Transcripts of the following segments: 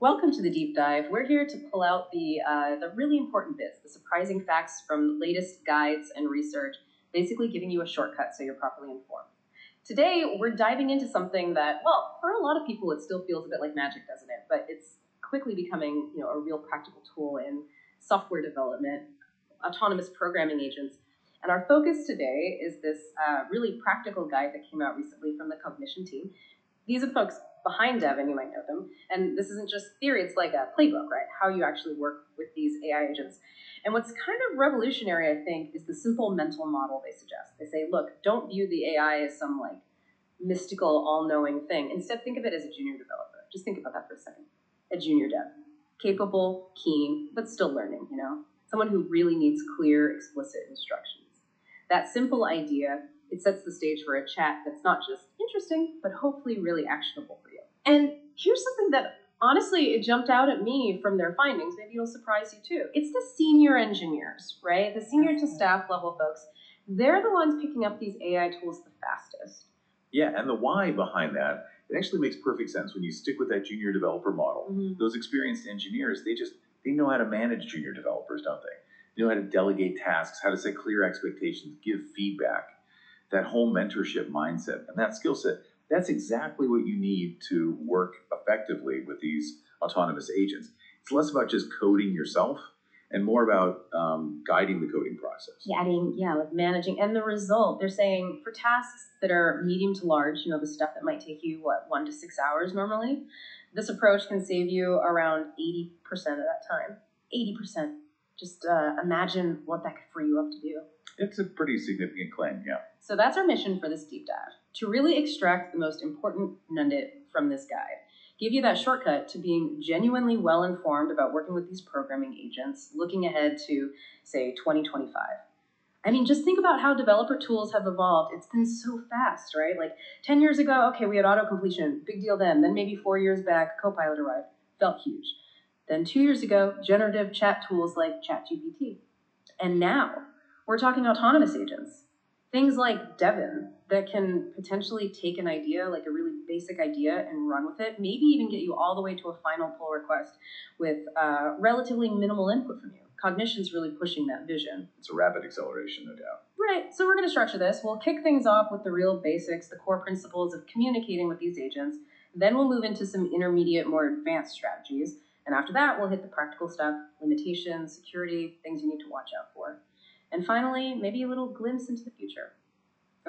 Welcome to the deep dive. We're here to pull out the really important bits, the surprising facts from latest guides and research, basically giving you a shortcut so you're properly informed. Today, we're diving into something that, well, for a lot of people, it still feels a bit like magic, doesn't it? But it's quickly becoming, a real practical tool in software development, autonomous programming agents. And our focus today is this really practical guide that came out recently from the Cognition team. These are the folks behind Devin, you might know them. And this isn't just theory, it's like a playbook, right? How you actually work with these AI agents. And what's kind of revolutionary, I think, is the simple mental model they suggest. They say, look, don't view the AI as some like mystical, all-knowing thing. Instead, think of it as a junior developer. Just think about that for a second. A junior dev. Capable, keen, but still learning, Someone who really needs clear, explicit instructions. That simple idea, it sets the stage for a chat that's not just interesting, but hopefully really actionable for you. And here's something that, honestly, it jumped out at me from their findings. Maybe it'll surprise you too. It's the senior engineers, right? The senior to staff level folks. They're the ones picking up these AI tools the fastest. Yeah, and the why behind that, it actually makes perfect sense when you stick with that junior developer model. Mm-hmm. Those experienced engineers, they know how to manage junior developers, don't they? They know how to delegate tasks, how to set clear expectations, give feedback, that whole mentorship mindset. And that skill set, that's exactly what you need to work effectively with these autonomous agents. It's less about just coding yourself and more about guiding the coding process. Like managing. And the result, they're saying for tasks that are medium to large, the stuff that might take you, 1 to 6 hours normally, this approach can save you around 80% of that time. 80%. Just imagine what that could free you up to do. It's a pretty significant claim, yeah. So that's our mission for this deep dive, to really extract the most important nugget from this guide, give you that shortcut to being genuinely well-informed about working with these programming agents, looking ahead to, say, 2025. I mean, just think about how developer tools have evolved. It's been so fast, right? Like 10 years ago, okay, we had auto-completion, big deal then. Then maybe 4 years back, Copilot arrived, felt huge. Then 2 years ago, generative chat tools like ChatGPT. And now, we're talking autonomous agents. Things like Devin that can potentially take an idea, like a really basic idea, and run with it, maybe even get you all the way to a final pull request with relatively minimal input from you. Cognition's really pushing that vision. It's a rapid acceleration, no doubt. Right, so we're going to structure this. We'll kick things off with the real basics, the core principles of communicating with these agents. Then we'll move into some intermediate, more advanced strategies. And after that, we'll hit the practical stuff, limitations, security, things you need to watch out for. And finally, maybe a little glimpse into the future.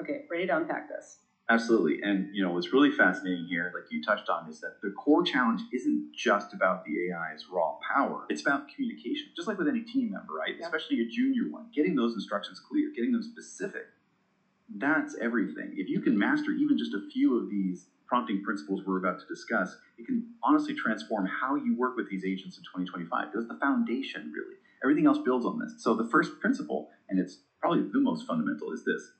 Okay, ready to unpack this? Absolutely. And what's really fascinating here, like you touched on, is that the core challenge isn't just about the AI's raw power. It's about communication, just like with any team member, right? Yeah. Especially a junior one. Getting those instructions clear, getting them specific. That's everything. If you can master even just a few of these prompting principles we're about to discuss, it can honestly transform how you work with these agents in 2025. Because the foundation, really. Everything else builds on this. So the first principle, and it's probably the most fundamental, is this.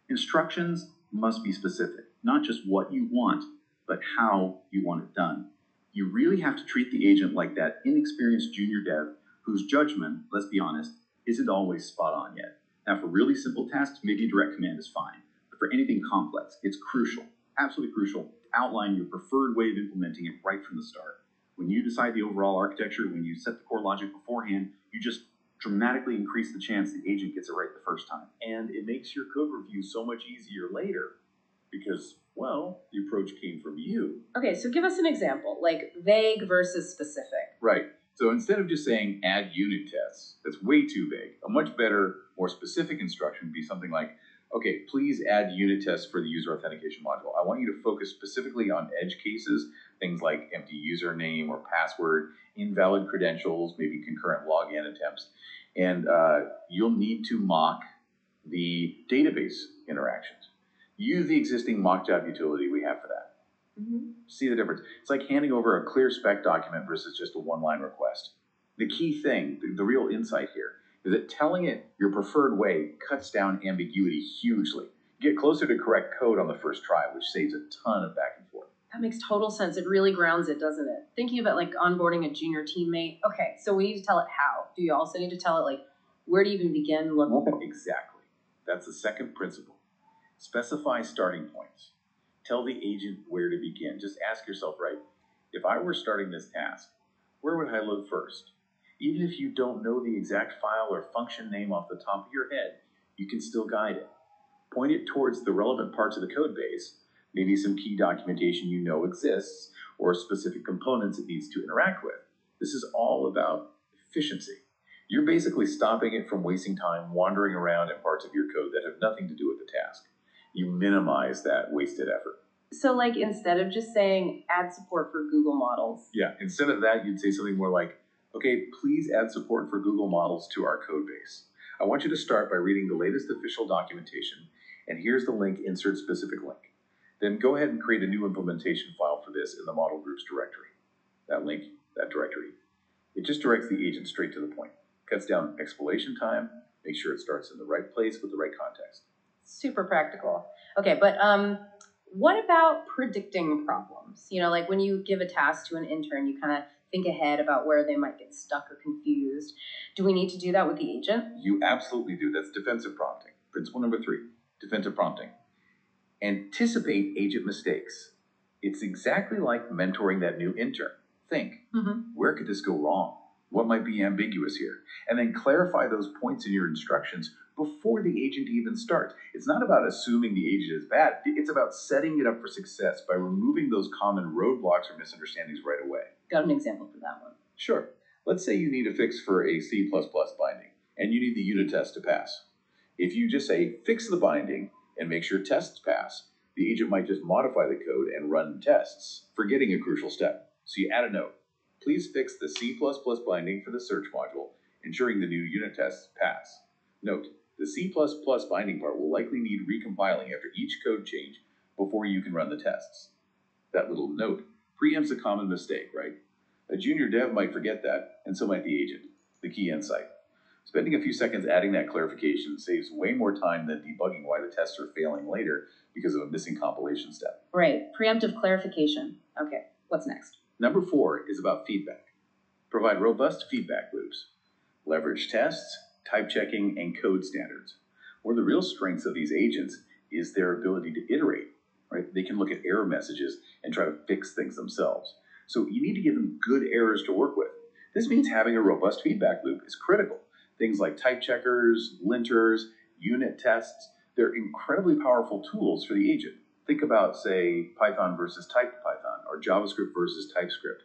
Instructions must be specific. Not just what you want, but how you want it done. You really have to treat the agent like that inexperienced junior dev whose judgment, let's be honest, isn't always spot on yet. Now, for really simple tasks, maybe direct command is fine. But for anything complex, it's crucial, absolutely crucial, to outline your preferred way of implementing it right from the start. When you decide the overall architecture, when you set the core logic beforehand, you just dramatically increase the chance the agent gets it right the first time. And it makes your code review so much easier later because, well, the approach came from you. Okay, so give us an example, like vague versus specific. Right. So instead of just saying add unit tests, that's way too vague. A much better, more specific instruction would be something like, okay, please add unit tests for the user authentication module. I want you to focus specifically on edge cases, things like empty username or password, invalid credentials, maybe concurrent login attempts. And you'll need to mock the database interactions. Use the existing mock job utility we have for that. Mm-hmm. See the difference? It's like handing over a clear spec document versus just a one-line request. The key thing, the real insight here, is that telling it your preferred way cuts down ambiguity hugely. You get closer to correct code on the first try, which saves a ton of back and forth. That makes total sense. It really grounds it, doesn't it? Thinking about like onboarding a junior teammate. Okay, so we need to tell it how. Do you also need to tell it like where to even begin? Exactly. That's the second principle. Specify starting points. Tell the agent where to begin. Just ask yourself, right, if I were starting this task, where would I look first? Even if you don't know the exact file or function name off the top of your head, you can still guide it. Point it towards the relevant parts of the code base, maybe some key documentation you know exists, or specific components it needs to interact with. This is all about efficiency. You're basically stopping it from wasting time wandering around in parts of your code that have nothing to do with the task. You minimize that wasted effort. So like instead of just saying add support for Google models. Yeah, instead of that, you'd say something more like, okay, please add support for Google models to our code base. I want you to start by reading the latest official documentation, and here's the link, insert specific link. Then go ahead and create a new implementation file for this in the model groups directory. That link, that directory. It just directs the agent straight to the point. Cuts down explanation time, make sure it starts in the right place with the right context. Super practical. Okay, but what about predicting problems? You know, like when you give a task to an intern, you kind of think ahead about where they might get stuck or confused. Do we need to do that with the agent? You absolutely do. That's defensive prompting. Principle number 3, defensive prompting. Anticipate agent mistakes. It's exactly like mentoring that new intern. Think, where could this go wrong? What might be ambiguous here? And then clarify those points in your instructions before the agent even starts. It's not about assuming the agent is bad. It's about setting it up for success by removing those common roadblocks or misunderstandings right away. Got an example for that one? Sure. Let's say you need a fix for a C++ binding, and you need the unit test to pass. If you just say, fix the binding and make sure tests pass, the agent might just modify the code and run tests, forgetting a crucial step. So you add a note. Please fix the C++ binding for the search module, ensuring the new unit tests pass. Note, the C++ binding part will likely need recompiling after each code change before you can run the tests. That little note preempts a common mistake, right? A junior dev might forget that, and so might the agent. The key insight. Spending a few seconds adding that clarification saves way more time than debugging why the tests are failing later because of a missing compilation step. Right, preemptive clarification. Okay, what's next? Number 4 is about feedback. Provide robust feedback loops. Leverage tests, type checking, and code standards. One of the real strengths of these agents is their ability to iterate, right? They can look at error messages and try to fix things themselves. So you need to give them good errors to work with. This means having a robust feedback loop is critical. Things like type checkers, linters, unit tests, they're incredibly powerful tools for the agent. Think about, say, Python versus typed Python, or JavaScript versus TypeScript.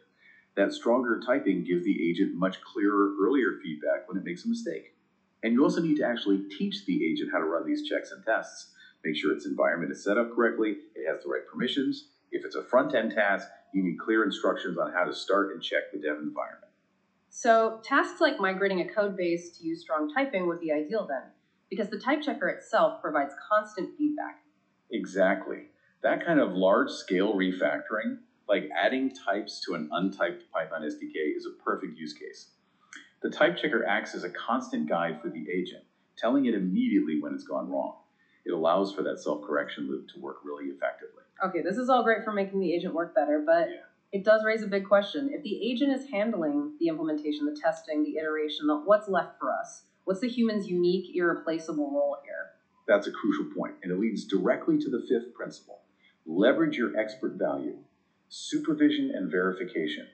That stronger typing gives the agent much clearer, earlier feedback when it makes a mistake. And you also need to actually teach the agent how to run these checks and tests. Make sure its environment is set up correctly, it has the right permissions. If it's a front-end task, you need clear instructions on how to start and check the dev environment. So tasks like migrating a code base to use strong typing would be ideal then, because the type checker itself provides constant feedback. Exactly. That kind of large-scale refactoring, like adding types to an untyped Python SDK, is a perfect use case. The type checker acts as a constant guide for the agent, telling it immediately when it's gone wrong. It allows for that self-correction loop to work really effectively. Okay, this is all great for making the agent work better, but it does raise a big question. If the agent is handling the implementation, the testing, the iteration, what's left for us? What's the human's unique, irreplaceable role here? That's a crucial point, and it leads directly to the 5th principle. Leverage your expert value. Supervision and verification.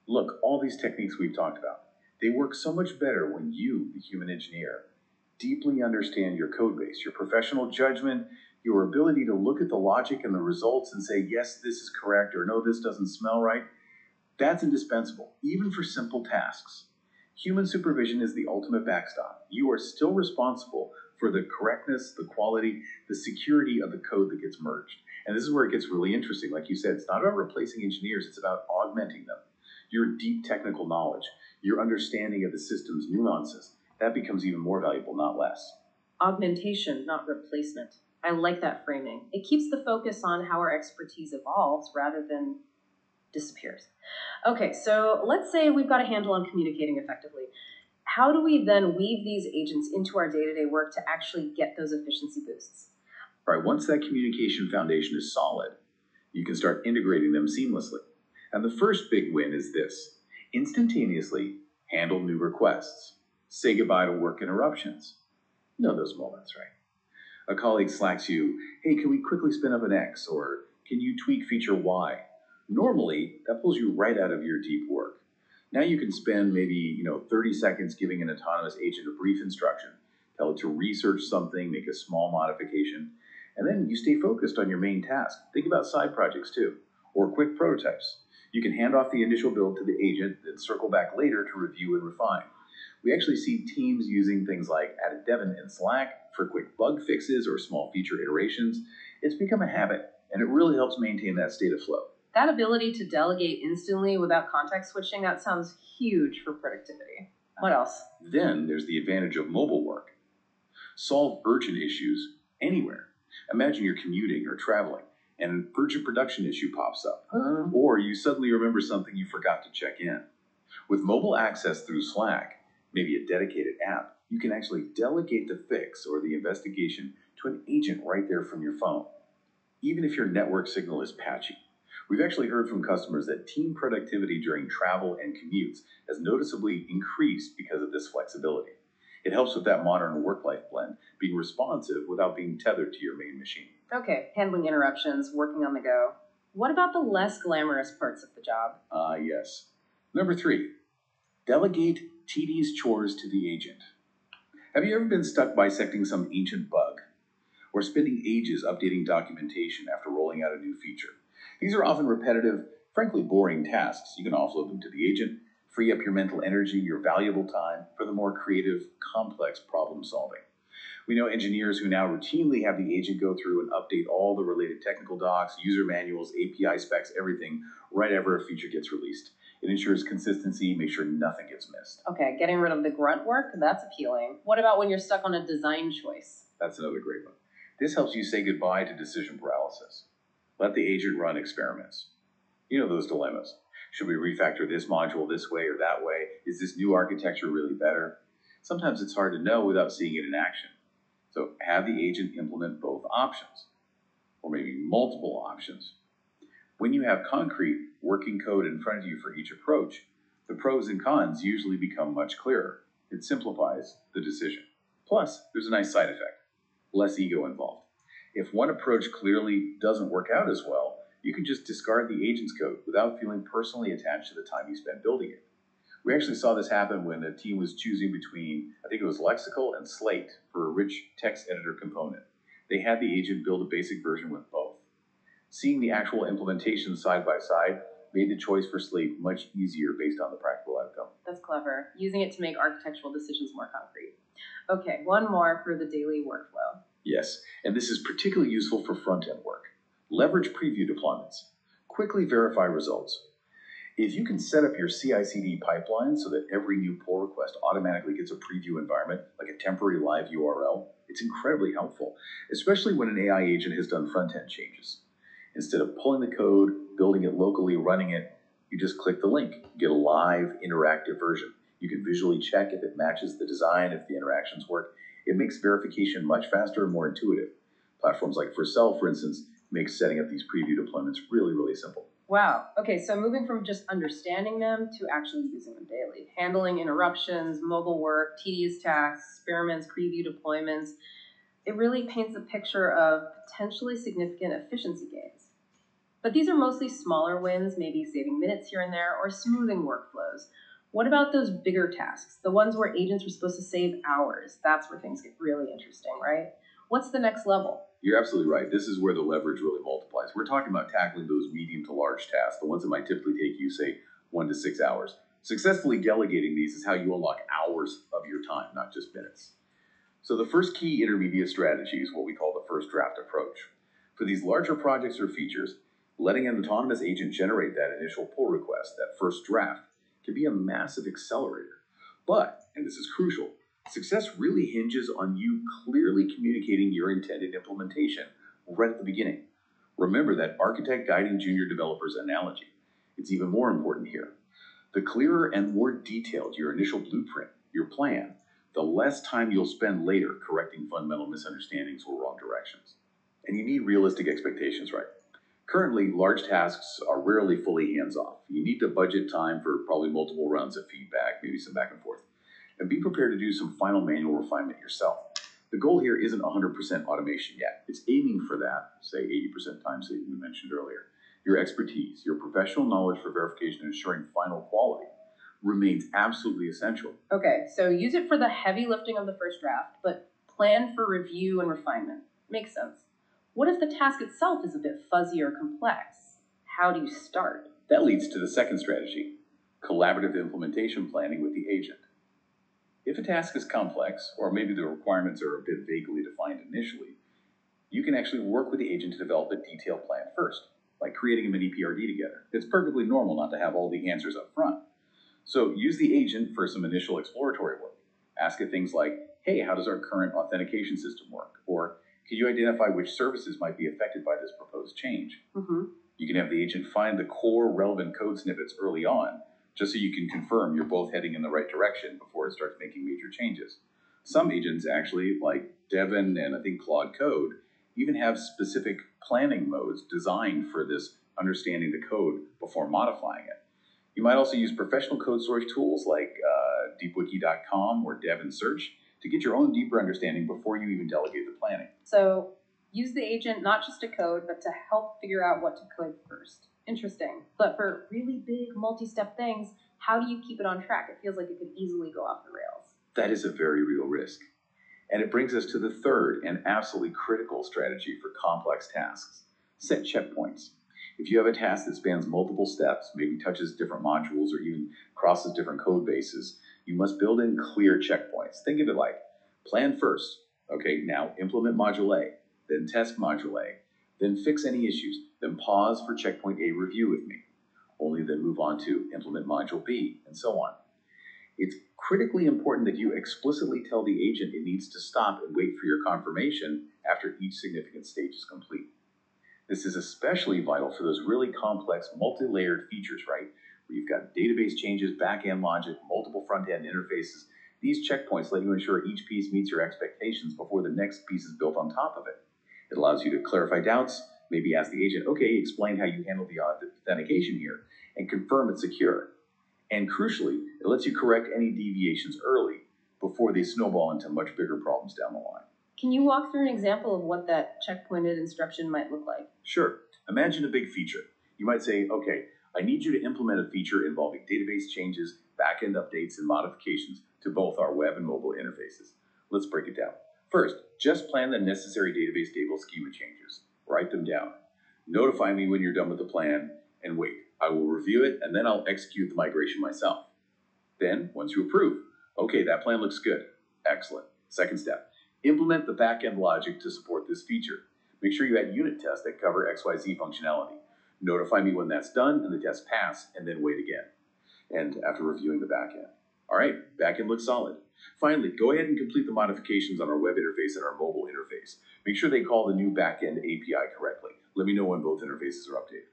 Look, all these techniques we've talked about, they work so much better when you, the human engineer, deeply understand your code base, your professional judgment, your ability to look at the logic and the results and say, yes, this is correct, or no, this doesn't smell right. That's indispensable, even for simple tasks. Human supervision is the ultimate backstop. You are still responsible for the correctness, the quality, the security of the code that gets merged. And this is where it gets really interesting. Like you said, it's not about replacing engineers, it's about augmenting them. Your deep technical knowledge, your understanding of the system's nuances, that becomes even more valuable, not less. Augmentation, not replacement. I like that framing. It keeps the focus on how our expertise evolves rather than disappears. Okay, so let's say we've got a handle on communicating effectively. How do we then weave these agents into our day-to-day work to actually get those efficiency boosts? All right, once that communication foundation is solid, you can start integrating them seamlessly. And the first big win is this: instantaneously handle new requests. Say goodbye to work interruptions. You know those moments, right? A colleague slacks you, hey, can we quickly spin up an X? Or can you tweak feature Y? Normally, that pulls you right out of your deep work. Now you can spend maybe 30 seconds giving an autonomous agent a brief instruction, tell it to research something, make a small modification, and then you stay focused on your main task. Think about side projects too, or quick prototypes. You can hand off the initial build to the agent, then circle back later to review and refine. We actually see teams using things like Added Devon in Slack for quick bug fixes or small feature iterations. It's become a habit, and it really helps maintain that state of flow. That ability to delegate instantly without context switching, that sounds huge for productivity. What else? Then there's the advantage of mobile work. Solve urgent issues anywhere. Imagine you're commuting or traveling, and an urgent production issue pops up. Or you suddenly remember something you forgot to check in. With mobile access through Slack, maybe a dedicated app, you can actually delegate the fix or the investigation to an agent right there from your phone, even if your network signal is patchy. We've actually heard from customers that team productivity during travel and commutes has noticeably increased because of this flexibility. It helps with that modern work-life blend, being responsive without being tethered to your main machine. Okay, handling interruptions, working on the go. What about the less glamorous parts of the job? Yes. Number 3, delegate tedious chores to the agent. Have you ever been stuck bisecting some ancient bug or spending ages updating documentation after rolling out a new feature? These are often repetitive, frankly boring tasks. You can offload them to the agent, free up your mental energy, your valuable time for the more creative, complex problem solving. We know engineers who now routinely have the agent go through and update all the related technical docs, user manuals, API specs, everything, right after a feature gets released. It ensures consistency, make sure nothing gets missed. Okay, getting rid of the grunt work, that's appealing. What about when you're stuck on a design choice? That's another great one. This helps you say goodbye to decision paralysis. Let the agent run experiments. You know those dilemmas. Should we refactor this module this way or that way? Is this new architecture really better? Sometimes it's hard to know without seeing it in action. So have the agent implement both options, or maybe multiple options. When you have concrete working code in front of you for each approach, the pros and cons usually become much clearer. It simplifies the decision. Plus, there's a nice side effect, less ego involved. If one approach clearly doesn't work out as well, you can just discard the agent's code without feeling personally attached to the time you spent building it. We actually saw this happen when a team was choosing between, I think it was Lexical and Slate for a rich text editor component. They had the agent build a basic version with both. Seeing the actual implementation side by side made the choice for Slate much easier based on the practical outcome. That's clever, using it to make architectural decisions more concrete. Okay, one more for the daily workflow. Yes, and this is particularly useful for front-end work. Leverage preview deployments. Quickly verify results. If you can set up your CI/CD pipeline so that every new pull request automatically gets a preview environment, like a temporary live URL, it's incredibly helpful, especially when an AI agent has done front-end changes. Instead of pulling the code, building it locally, running it, you just click the link, get a live interactive version. You can visually check if it matches the design, if the interactions work. It makes verification much faster and more intuitive. Platforms like Vercel, for instance, make setting up these preview deployments really, really simple. Wow. Okay, so moving from just understanding them to actually using them daily. Handling interruptions, mobile work, tedious tasks, experiments, preview deployments. It really paints a picture of potentially significant efficiency gains. But these are mostly smaller wins, maybe saving minutes here and there, or smoothing workflows. What about those bigger tasks, the ones where agents are supposed to save hours? That's where things get really interesting, right? What's the next level? You're absolutely right. This is where the leverage really multiplies. We're talking about tackling those medium to large tasks, the ones that might typically take you, say, 1 to 6 hours. Successfully delegating these is how you unlock hours of your time, not just minutes. So the first key intermediate strategy is what we call the first draft approach. For these larger projects or features, letting an autonomous agent generate that initial pull request, that first draft, can be a massive accelerator. But, and this is crucial, success really hinges on you clearly communicating your intended implementation right at the beginning. Remember that architect guiding junior developers analogy. It's even more important here. The clearer and more detailed your initial blueprint, your plan, the less time you'll spend later correcting fundamental misunderstandings or wrong directions. And you need realistic expectations, right? Currently, large tasks are rarely fully hands-off. You need to budget time for probably multiple rounds of feedback, maybe some back and forth. And be prepared to do some final manual refinement yourself. The goal here isn't 100% automation yet. It's aiming for that, say 80% time saving we mentioned earlier. Your expertise, your professional knowledge for verification and ensuring final quality. remains absolutely essential. Okay, so use it for the heavy lifting of the first draft, but plan for review and refinement. Makes sense. What if the task itself is a bit fuzzy or complex? How do you start? That leads to the second strategy, collaborative implementation planning with the agent. If a task is complex, or maybe the requirements are a bit vaguely defined initially, you can actually work with the agent to develop a detailed plan first, like creating a mini PRD together. It's perfectly normal not to have all the answers up front. So use the agent for some initial exploratory work. Ask it things like, hey, how does our current authentication system work? Or can you identify which services might be affected by this proposed change? You can have the agent find the core relevant code snippets early on, just so you can confirm you're both heading in the right direction before it starts making major changes. Some agents actually, like Devin and I think Claude Code, even have specific planning modes designed for this understanding the code before modifying it. You might also use professional code source tools like deepwiki.com or Devin Search to get your own deeper understanding before you even delegate the planning. So use the agent not just to code, but to help figure out what to code first. Interesting. But for really big multi-step things, how do you keep it on track? It feels like it could easily go off the rails. That is a very real risk. And it brings us to the third and absolutely critical strategy for complex tasks. Set checkpoints. If you have a task that spans multiple steps, maybe touches different modules or even crosses different code bases, you must build in clear checkpoints. Think of it like, plan first. Okay, now implement module A, then test module A, then fix any issues, then pause for checkpoint A review with me. Only then move on to implement module B, and so on. It's critically important that you explicitly tell the agent it needs to stop and wait for your confirmation after each significant stage is complete. This is especially vital for those really complex, multi-layered features, right? Where you've got database changes, back-end logic, multiple front-end interfaces. These checkpoints let you ensure each piece meets your expectations before the next piece is built on top of it. It allows you to clarify doubts, maybe ask the agent, okay, explain how you handle the authentication here, and confirm it's secure. And crucially, it lets you correct any deviations early before they snowball into much bigger problems down the line. Can you walk through an example of what that checkpointed instruction might look like? Sure. Imagine a big feature. You might say, okay, I need you to implement a feature involving database changes, backend updates, and modifications to both our web and mobile interfaces. Let's break it down. First, just plan the necessary database table schema changes. Write them down. Notify me when you're done with the plan, and wait. I will review it, and then I'll execute the migration myself. Then, once you approve, okay, that plan looks good. Excellent. Second step. Implement the backend logic to support this feature. Make sure you add unit tests that cover XYZ functionality. Notify me when that's done and the tests pass, and then wait again. And after reviewing the backend. All right, backend looks solid. Finally, go ahead and complete the modifications on our web interface and our mobile interface. Make sure they call the new backend API correctly. Let me know when both interfaces are updated.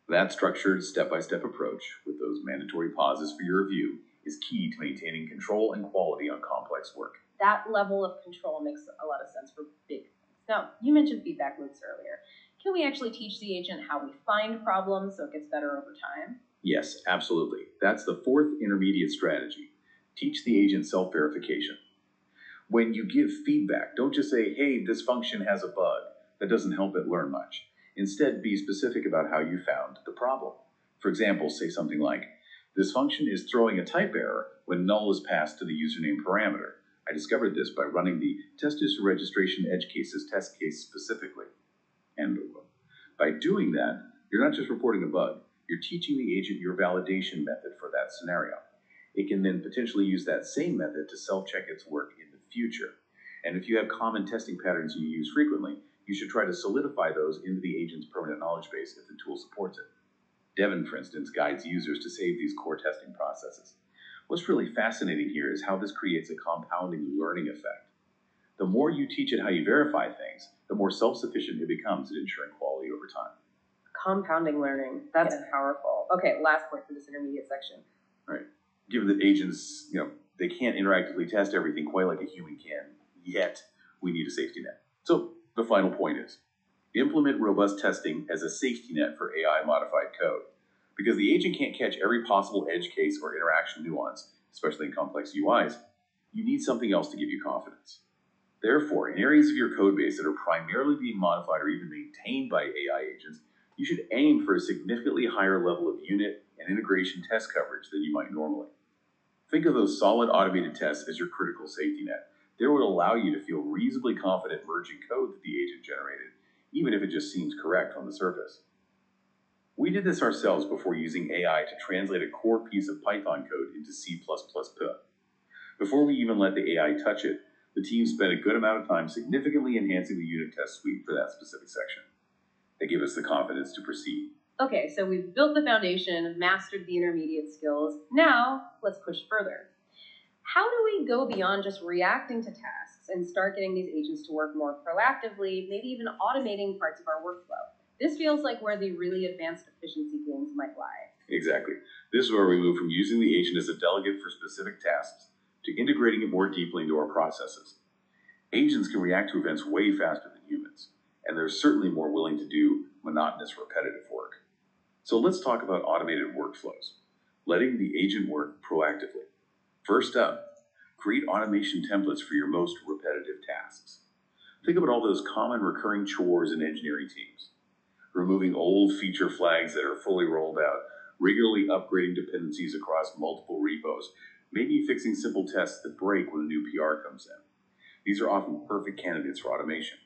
That structured step-by-step approach, with those mandatory pauses for your review, is key to maintaining control and quality on complex work. That level of control makes a lot of sense for big things. Now, you mentioned feedback loops earlier. Can we actually teach the agent how we find problems so it gets better over time? Yes, absolutely. That's the fourth intermediate strategy. Teach the agent self-verification. When you give feedback, don't just say, hey, this function has a bug. That doesn't help it learn much. Instead, be specific about how you found the problem. For example, say something like, this function is throwing a type error when null is passed to the username parameter. I discovered this by running the test user registration edge cases test case specifically. And by doing that, you're not just reporting a bug, you're teaching the agent your validation method for that scenario. It can then potentially use that same method to self-check its work in the future. And if you have common testing patterns you use frequently, you should try to solidify those into the agent's permanent knowledge base if the tool supports it. Devin, for instance, guides users to save these core testing processes. What's really fascinating here is how this creates a compounding learning effect. The more you teach it how you verify things, the more self-sufficient it becomes at ensuring quality over time. Compounding learning, that's powerful. Okay, last point for this intermediate section. All right. Given that agents, they can't interactively test everything quite like a human can, yet we need a safety net. So the final point is, implement robust testing as a safety net for AI-modified code. Because the agent can't catch every possible edge case or interaction nuance, especially in complex UIs, you need something else to give you confidence. Therefore, in areas of your code base that are primarily being modified or even maintained by AI agents, You should aim for a significantly higher level of unit and integration test coverage than you might normally. Think of those solid automated tests as your critical safety net. They would allow you to feel reasonably confident merging code that the agent generated, even if it just seems correct on the surface. We did this ourselves before using AI to translate a core piece of Python code into C++. Before we even let the AI touch it, the team spent a good amount of time significantly enhancing the unit test suite for that specific section. They gave us the confidence to proceed. Okay, so we've built the foundation, mastered the intermediate skills. Now, let's push further. How do we go beyond just reacting to tasks and start getting these agents to work more proactively, maybe even automating parts of our workflow? This feels like where the really advanced efficiency gains might lie. Exactly. This is where we move from using the agent as a delegate for specific tasks to integrating it more deeply into our processes. Agents can react to events way faster than humans, and they're certainly more willing to do monotonous, repetitive work. So let's talk about automated workflows, letting the agent work proactively. First up, create automation templates for your most repetitive tasks. Think about all those common recurring chores in engineering teams. Removing old feature flags that are fully rolled out, regularly upgrading dependencies across multiple repos, maybe fixing simple tests that break when a new PR comes in. These are often perfect candidates for automation.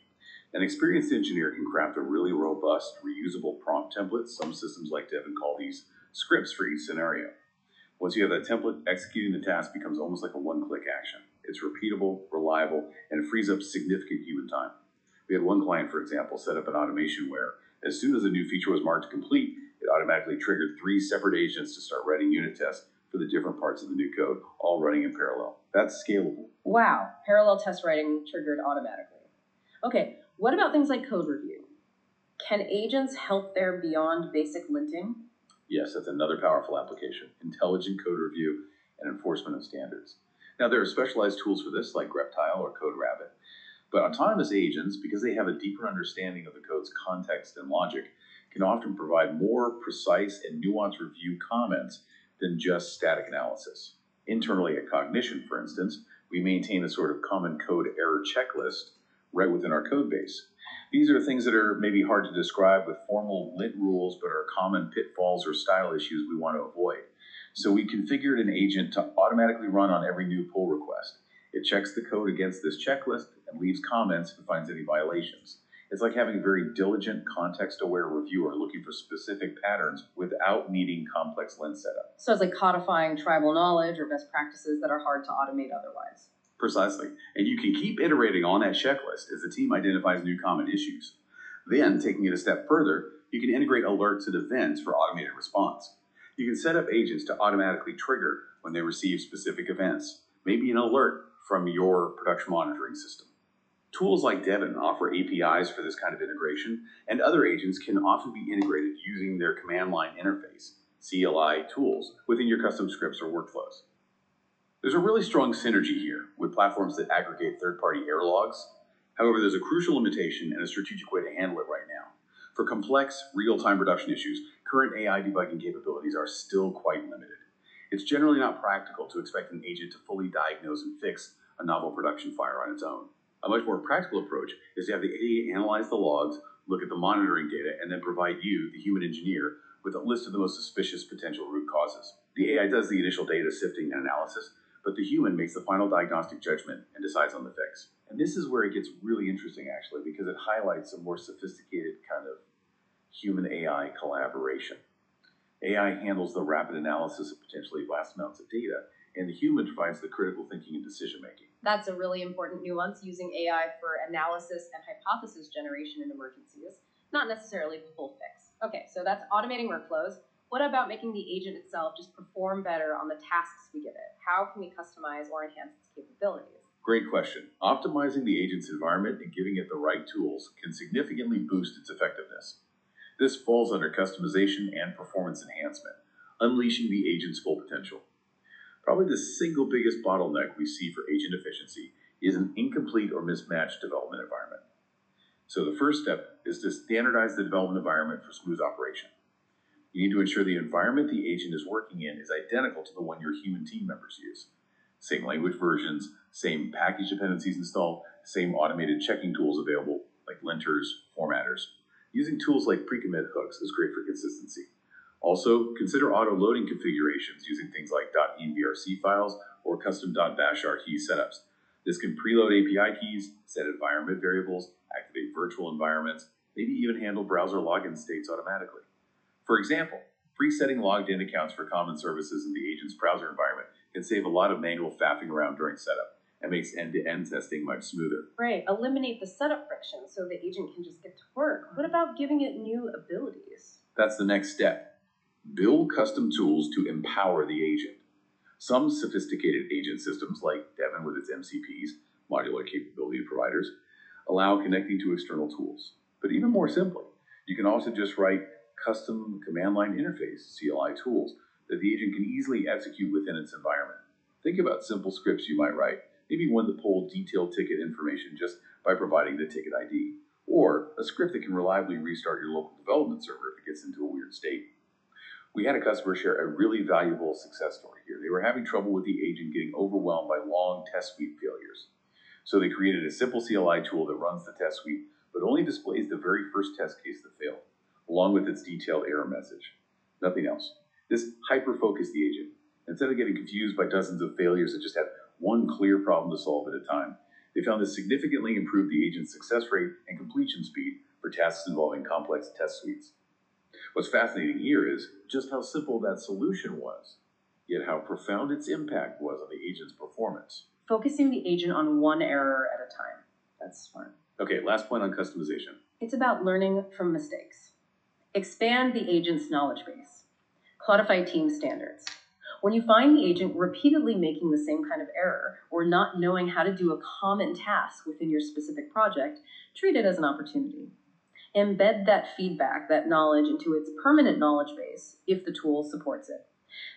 An experienced engineer can craft a really robust, reusable prompt template. Some systems like Devin call these scripts for each scenario. Once you have that template, executing the task becomes almost like a one-click action. It's repeatable, reliable, and it frees up significant human time. We had one client, for example, set up an automation where, as soon as a new feature was marked complete, it automatically triggered 3 separate agents to start writing unit tests for the different parts of the new code, all running in parallel. That's scalable. Wow, parallel test writing triggered automatically. Okay, what about things like code review? Can agents help there beyond basic linting? Yes, that's another powerful application, intelligent code review and enforcement of standards. Now, there are specialized tools for this, like Reptile or CodeRabbit, but autonomous agents, because they have a deeper understanding of the code's context and logic, can often provide more precise and nuanced review comments than just static analysis. Internally at Cognition, for instance, we maintain a sort of common code error checklist right within our code base. These are things that are maybe hard to describe with formal lit rules, but are common pitfalls or style issues we want to avoid. So we configured an agent to automatically run on every new pull request. It checks the code against this checklist and leaves comments if it finds any violations. It's like having a very diligent, context-aware reviewer looking for specific patterns without needing complex lens setup. So it's like codifying tribal knowledge or best practices that are hard to automate otherwise. Precisely. And you can keep iterating on that checklist as the team identifies new common issues. Then, taking it a step further, you can integrate alerts and events for automated response. You can set up agents to automatically trigger when they receive specific events, maybe an alert from your production monitoring system. Tools like Devin offer APIs for this kind of integration, and other agents can often be integrated using their command line interface, CLI tools, within your custom scripts or workflows. There's a really strong synergy here with platforms that aggregate third-party error logs. However, there's a crucial limitation and a strategic way to handle it right now. For complex, real-time production issues, current AI debugging capabilities are still quite limited. It's generally not practical to expect an agent to fully diagnose and fix a novel production fire on its own. A much more practical approach is to have the AI analyze the logs, look at the monitoring data, and then provide you, the human engineer, with a list of the most suspicious potential root causes. The AI does the initial data sifting and analysis, but the human makes the final diagnostic judgment and decides on the fix. And this is where it gets really interesting, actually, because it highlights a more sophisticated kind of human-AI collaboration. AI handles the rapid analysis of potentially vast amounts of data, and the human provides the critical thinking and decision-making. That's a really important nuance, using AI for analysis and hypothesis generation in emergencies, not necessarily the full fix. Okay, so that's automating workflows. What about making the agent itself just perform better on the tasks we give it? How can we customize or enhance its capabilities? Great question. Optimizing the agent's environment and giving it the right tools can significantly boost its effectiveness. This falls under customization and performance enhancement, unleashing the agent's full potential. Probably the single biggest bottleneck we see for agent efficiency is an incomplete or mismatched development environment. So the first step is to standardize the development environment for smooth operation. You need to ensure the environment the agent is working in is identical to the one your human team members use. Same language versions, same package dependencies installed, same automated checking tools available, like linters, formatters. Using tools like pre-commit hooks is great for consistency. Also, consider auto-loading configurations using things like .envrc files or custom .bashrc setups. This can preload API keys, set environment variables, activate virtual environments, maybe even handle browser login states automatically. For example, presetting logged-in accounts for common services in the agent's browser environment can save a lot of manual faffing around during setup and makes end-to-end testing much smoother. Right, eliminate the setup friction so the agent can just get to work. What about giving it new abilities? That's the next step. Build custom tools to empower the agent. Some sophisticated agent systems, like Devin with its MCPs, modular capability providers, allow connecting to external tools. But even more simply, you can also just write custom command line interface, CLI tools, that the agent can easily execute within its environment. Think about simple scripts you might write, maybe one to pull detailed ticket information just by providing the ticket ID, or a script that can reliably restart your local development server if it gets into a weird state. We had a customer share a really valuable success story here. They were having trouble with the agent getting overwhelmed by long test suite failures. So they created a simple CLI tool that runs the test suite, but only displays the very first test case that failed, along with its detailed error message. Nothing else. This hyper-focused the agent. Instead of getting confused by dozens of failures that just had one clear problem to solve at a time, they found this significantly improved the agent's success rate and completion speed for tasks involving complex test suites. What's fascinating here is just how simple that solution was, yet how profound its impact was on the agent's performance. Focusing the agent on one error at a time. That's smart. Okay, last point on customization. It's about learning from mistakes. Expand the agent's knowledge base. Codify team standards. When you find the agent repeatedly making the same kind of error or not knowing how to do a common task within your specific project, treat it as an opportunity. Embed that feedback, that knowledge, into its permanent knowledge base if the tool supports it.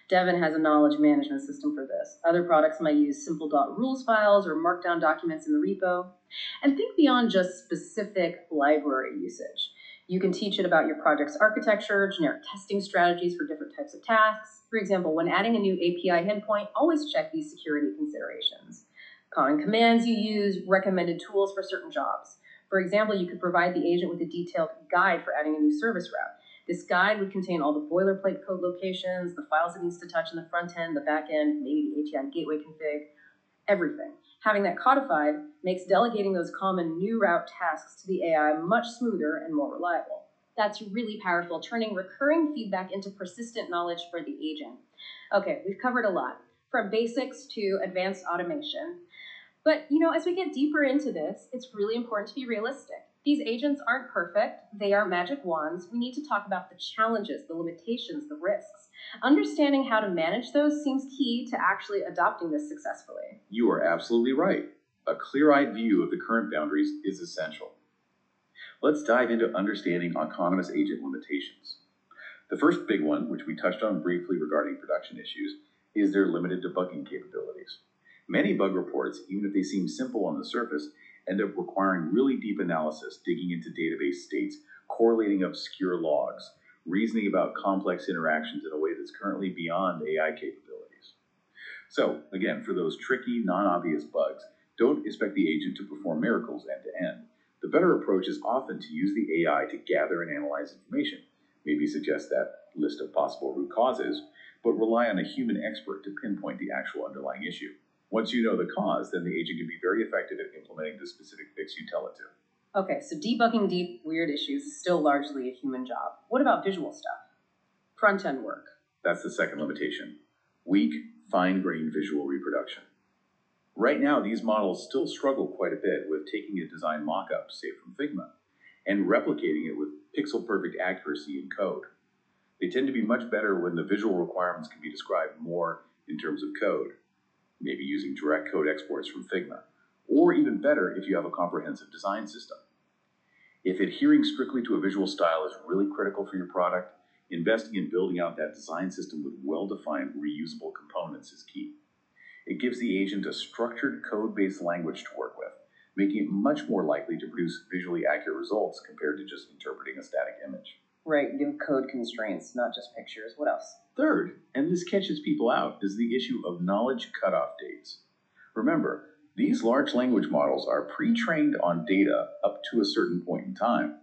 Devin has a knowledge management system for this. Other products might use simple .rules files or markdown documents in the repo. And think beyond just specific library usage. You can teach it about your project's architecture, generic testing strategies for different types of tasks. For example, when adding a new API endpoint, always check these security considerations. Common commands you use, recommended tools for certain jobs. For example, you could provide the agent with a detailed guide for adding a new service route. This guide would contain all the boilerplate code locations, the files it needs to touch in the front end, the back end, maybe the API gateway config, everything. Having that codified makes delegating those common new route tasks to the AI much smoother and more reliable. That's really powerful, turning recurring feedback into persistent knowledge for the agent. Okay, we've covered a lot, from basics to advanced automation. But, as we get deeper into this, it's really important to be realistic. These agents aren't perfect. They are magic wands. We need to talk about the challenges, the limitations, the risks. Understanding how to manage those seems key to actually adopting this successfully. You are absolutely right. A clear-eyed view of the current boundaries is essential. Let's dive into understanding autonomous agent limitations. The first big one, which we touched on briefly regarding production issues, is their limited debugging capabilities. Many bug reports, even if they seem simple on the surface, end up requiring really deep analysis, digging into database states, correlating obscure logs, reasoning about complex interactions in a way that's currently beyond AI capabilities. So, again, for those tricky, non-obvious bugs, don't expect the agent to perform miracles end to end. The better approach is often to use the AI to gather and analyze information, maybe suggest that list of possible root causes, but rely on a human expert to pinpoint the actual underlying issue. Once you know the cause, then the agent can be very effective at implementing the specific fix you tell it to. Okay, so debugging deep, weird issues is still largely a human job. What about visual stuff? Front-end work. That's the second limitation. Weak, fine-grained visual reproduction. Right now, these models still struggle quite a bit with taking a design mock-up, say from Figma, and replicating it with pixel-perfect accuracy in code. They tend to be much better when the visual requirements can be described more in terms of code, maybe using direct code exports from Figma, or even better if you have a comprehensive design system. If adhering strictly to a visual style is really critical for your product, investing in building out that design system with well-defined reusable components is key. It gives the agent a structured code-based language to work with, making it much more likely to produce visually accurate results compared to just interpreting a static image. Right, give code constraints, not just pictures. What else? Third, and this catches people out, is the issue of knowledge cutoff dates. Remember, These large language models are pre-trained on data up to a certain point in time.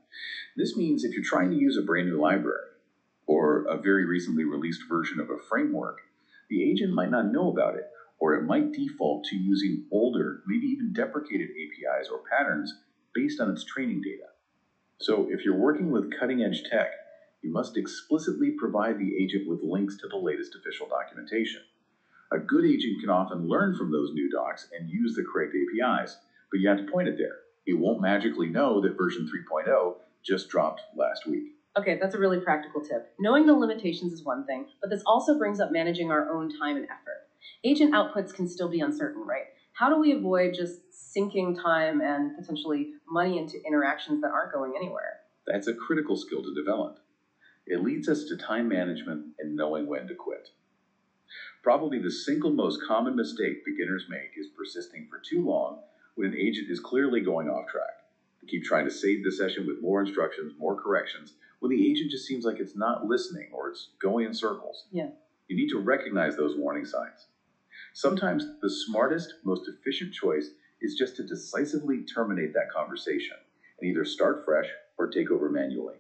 This means if you're trying to use a brand new library or a very recently released version of a framework, the agent might not know about it, or it might default to using older, maybe even deprecated APIs or patterns based on its training data. So if you're working with cutting-edge tech, you must explicitly provide the agent with links to the latest official documentation. A good agent can often learn from those new docs and use the correct APIs, but you have to point it there. It won't magically know that version 3.0 just dropped last week. Okay, that's a really practical tip. Knowing the limitations is one thing, but this also brings up managing our own time and effort. Agent outputs can still be uncertain, right? How do we avoid just sinking time and potentially money into interactions that aren't going anywhere? That's a critical skill to develop. It leads us to time management and knowing when to quit. Probably the single most common mistake beginners make is persisting for too long when an agent is clearly going off track. They keep trying to save the session with more instructions, more corrections, when the agent just seems like it's not listening or it's going in circles. Yeah. You need to recognize those warning signs. Sometimes the smartest, most efficient choice is just to decisively terminate that conversation and either start fresh or take over manually.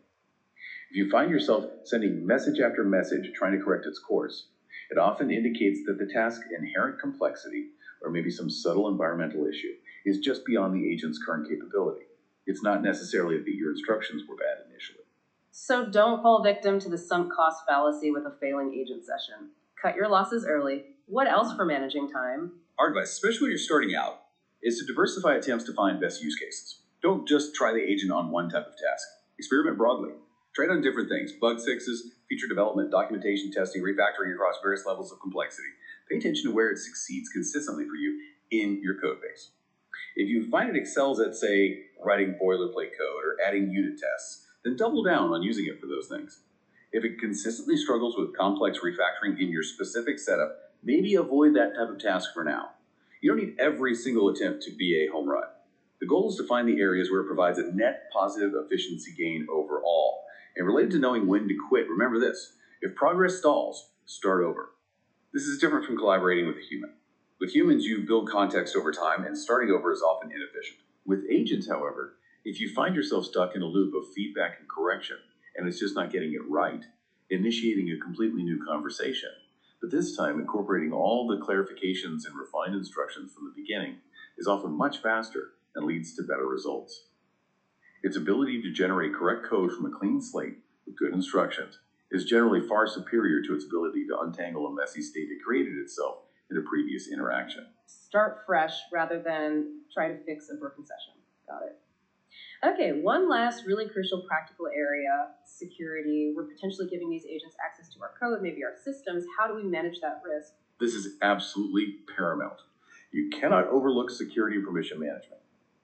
If you find yourself sending message after message trying to correct its course, it often indicates that the task's inherent complexity, or maybe some subtle environmental issue, is just beyond the agent's current capability. It's not necessarily that your instructions were bad initially. So don't fall victim to the sunk cost fallacy with a failing agent session. Cut your losses early. What else for managing time? Our advice, especially when you're starting out, is to diversify attempts to find best use cases. Don't just try the agent on one type of task. Experiment broadly. Try it on different things: bug fixes, feature development, documentation, testing, refactoring across various levels of complexity. Pay attention to where it succeeds consistently for you in your code base. If you find it excels at, say, writing boilerplate code or adding unit tests, then double down on using it for those things. If it consistently struggles with complex refactoring in your specific setup, maybe avoid that type of task for now. You don't need every single attempt to be a home run. The goal is to find the areas where it provides a net positive efficiency gain overall. And related to knowing when to quit, remember this: if progress stalls, start over. This is different from collaborating with a human. With humans, you build context over time, and starting over is often inefficient. With agents, however, if you find yourself stuck in a loop of feedback and correction, and it's just not getting it right, initiating a completely new conversation, but this time incorporating all the clarifications and refined instructions from the beginning, is often much faster and leads to better results. Its ability to generate correct code from a clean slate with good instructions is generally far superior to its ability to untangle a messy state that created itself in a previous interaction. Start fresh rather than try to fix a broken session. Got it. Okay, one last really crucial practical area: security. We're potentially giving these agents access to our code, maybe our systems. How do we manage that risk? This is absolutely paramount. You cannot overlook security and permission management.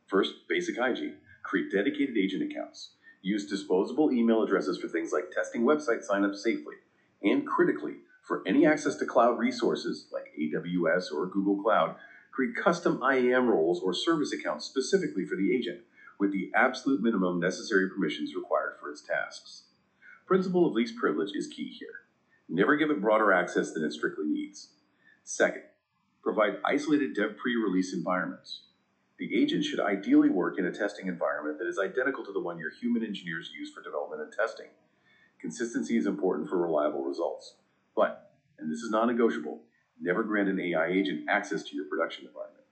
First, basic hygiene. Create dedicated agent accounts. Use disposable email addresses for things like testing website signups safely. And critically, for any access to cloud resources like AWS or Google Cloud, create custom IAM roles or service accounts specifically for the agent, with the absolute minimum necessary permissions required for its tasks. Principle of least privilege is key here. Never give it broader access than it strictly needs. Second, provide isolated dev pre-release environments. The agent should ideally work in a testing environment that is identical to the one your human engineers use for development and testing. Consistency is important for reliable results. But, and this is non-negotiable, never grant an AI agent access to your production environment.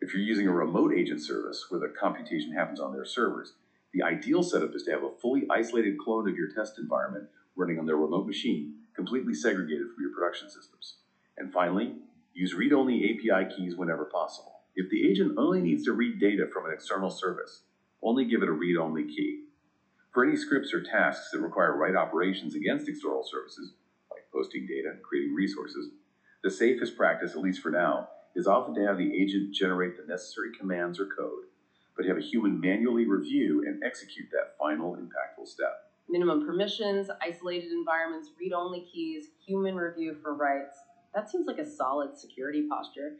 If you're using a remote agent service where the computation happens on their servers, the ideal setup is to have a fully isolated clone of your test environment running on their remote machine, completely segregated from your production systems. And finally, use read-only API keys whenever possible. If the agent only needs to read data from an external service, only give it a read-only key. For any scripts or tasks that require write operations against external services, like posting data, creating resources, the safest practice, at least for now, is often to have the agent generate the necessary commands or code, but have a human manually review and execute that final impactful step. Minimum permissions, isolated environments, read-only keys, human review for writes. That seems like a solid security posture.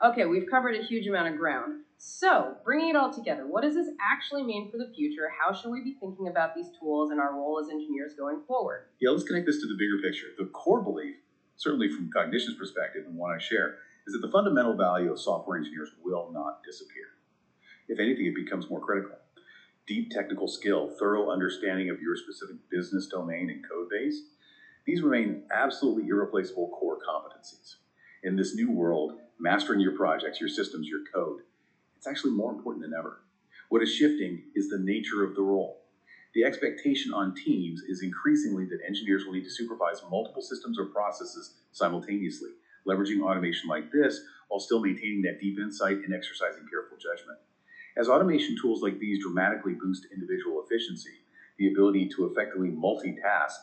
Okay, we've covered a huge amount of ground. So, bringing it all together, what does this actually mean for the future? How should we be thinking about these tools and our role as engineers going forward? Yeah, let's connect this to the bigger picture. The core belief, certainly from Cognition's perspective and one I share, is that the fundamental value of software engineers will not disappear. If anything, it becomes more critical. Deep technical skill, thorough understanding of your specific business domain and code base, these remain absolutely irreplaceable core competencies. In this new world, mastering your projects, your systems, your code, it's actually more important than ever. What is shifting is the nature of the role. The expectation on teams is increasingly that engineers will need to supervise multiple systems or processes simultaneously, leveraging automation like this while still maintaining that deep insight and exercising careful judgment. As automation tools like these dramatically boost individual efficiency, the ability to effectively multitask,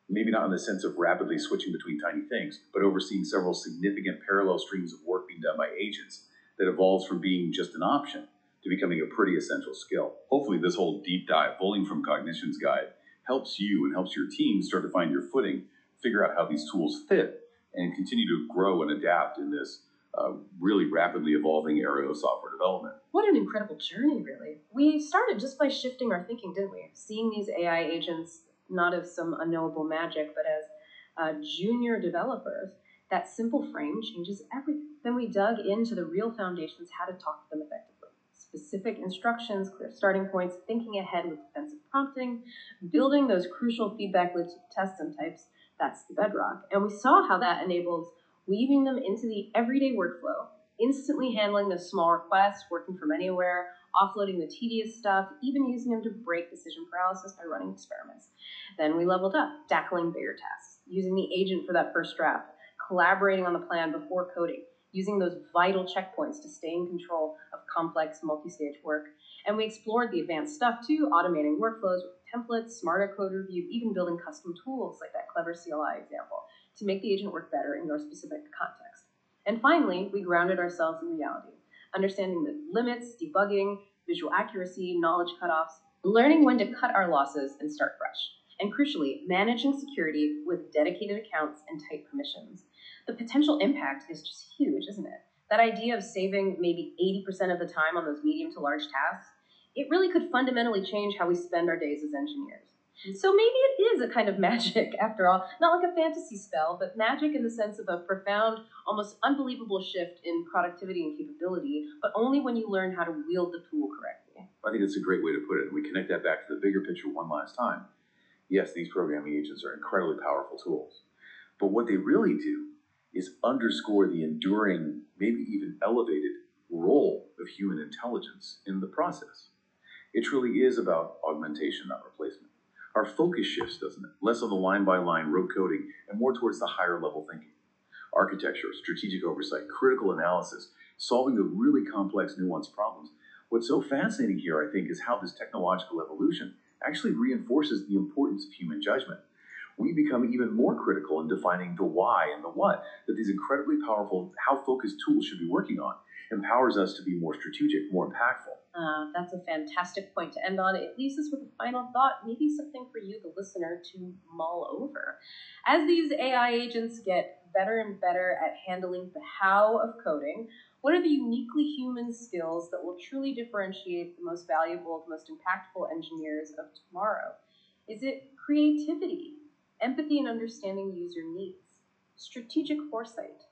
maybe not in the sense of rapidly switching between tiny things, but overseeing several significant parallel streams of work being done by agents, that evolves from being just an option to becoming a pretty essential skill. Hopefully this whole deep dive, Bowling from Cognition's guide, helps you and helps your team start to find your footing, figure out how these tools fit, and continue to grow and adapt in this really rapidly evolving area of software development. What an incredible journey, really. We started just by shifting our thinking, didn't we? Seeing these AI agents not as some unknowable magic, but as junior developers. That simple frame changes everything. Then we dug into the real foundations, how to talk to them effectively. Specific instructions, clear starting points, thinking ahead with defensive prompting, building those crucial feedback loops with tests and types. That's the bedrock. And we saw how that enables weaving them into the everyday workflow, instantly handling the small requests, working from anywhere, offloading the tedious stuff, even using them to break decision paralysis by running experiments. Then we leveled up, tackling bigger tasks, using the agent for that first draft, collaborating on the plan before coding, using those vital checkpoints to stay in control of complex multi-stage work. And we explored the advanced stuff too, automating workflows with templates, smarter code review, even building custom tools like that clever CLI example to make the agent work better in your specific context. And finally, we grounded ourselves in reality, understanding the limits, debugging, visual accuracy, knowledge cutoffs, learning when to cut our losses and start fresh. And crucially, managing security with dedicated accounts and tight permissions. The potential impact is just huge, isn't it? That idea of saving maybe 80% of the time on those medium to large tasks, it really could fundamentally change how we spend our days as engineers. So maybe it is a kind of magic after all, not like a fantasy spell, but magic in the sense of a profound, almost unbelievable shift in productivity and capability, but only when you learn how to wield the tool correctly. I think that's a great way to put it. We connect that back to the bigger picture one last time. Yes, these programming agents are incredibly powerful tools, but what they really do is underscore the enduring, maybe even elevated role of human intelligence in the process. It truly is about augmentation, not replacement. Our focus shifts, doesn't it? Less on the line-by-line rote coding and more towards the higher-level thinking. Architecture, strategic oversight, critical analysis, solving the really complex, nuanced problems. What's so fascinating here, I think, is how this technological evolution actually reinforces the importance of human judgment. We become even more critical in defining the why and the what that these incredibly powerful, how focused tools should be working on, empowers us to be more strategic, more impactful. That's a fantastic point to end on. It leaves us with a final thought, maybe something for you, the listener, to mull over. As these AI agents get better and better at handling the how of coding, what are the uniquely human skills that will truly differentiate the most valuable, the most impactful engineers of tomorrow? Is it creativity, empathy and understanding user needs, strategic foresight,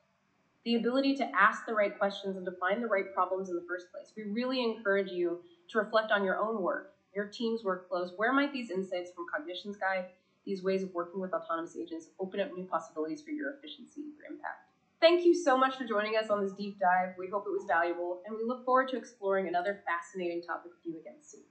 the ability to ask the right questions and to find the right problems in the first place? We really encourage you to reflect on your own work, your team's workflows. Where might these insights from Cognition's guide, these ways of working with autonomous agents, open up new possibilities for your efficiency, your impact? Thank you so much for joining us on this deep dive. We hope it was valuable, and we look forward to exploring another fascinating topic with you again soon.